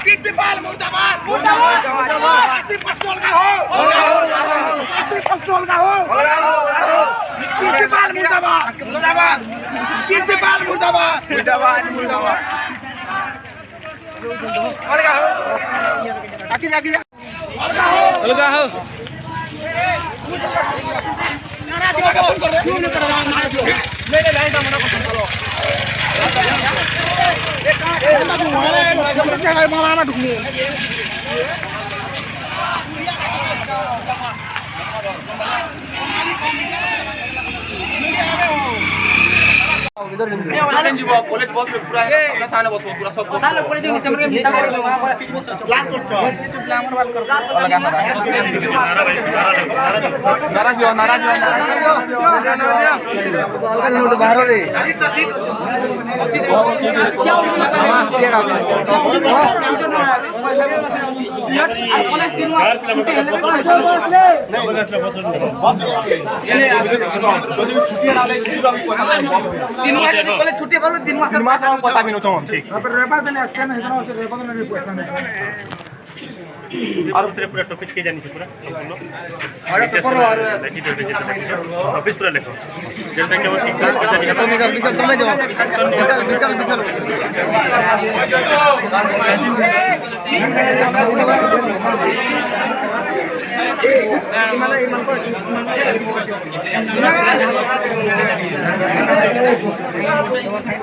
principal मुर्दाबाद मुर्दाबाद principal का हो प्रिंसिपल का हो प्रिंसिपल मुर्दाबाद मुर्दाबाद प्रिंसिपल मुर्दाबाद मुर्दाबाद मुर्दाबाद आगे आगे अलगा हो क्यों नहीं कर रहा नहीं लाइन का मना पसंद करो मामा ढूंढनी कॉलेज बस पूरा अपना सामने बस पूरा सब ताले कॉलेज नि समर के मिसा कर क्लास करछो हमर बात कर नारा दियो अलगा नोट बाहर रे আর কলেজ 3 মাস ছুটি হলে বসলে যদি ছুটি না হলে 3 মাস যদি কলেজ ছুটি করলে 3 মাসের আমি পয়সা বিনো চম ঠিক তারপর রেপার দেনে আসছে না হেদনা হচ্ছে রেপার দেনে পয়সা নেই আর উপরে পুরো টপিক কে জানিস পুরো সম্পূর্ণ আর পেপার আর দেখি তো যেটা অফিস পুরো লেখো যেটা কেবল ঠিক করে জানি নিকাল তুমি যাও নিকাল ইমান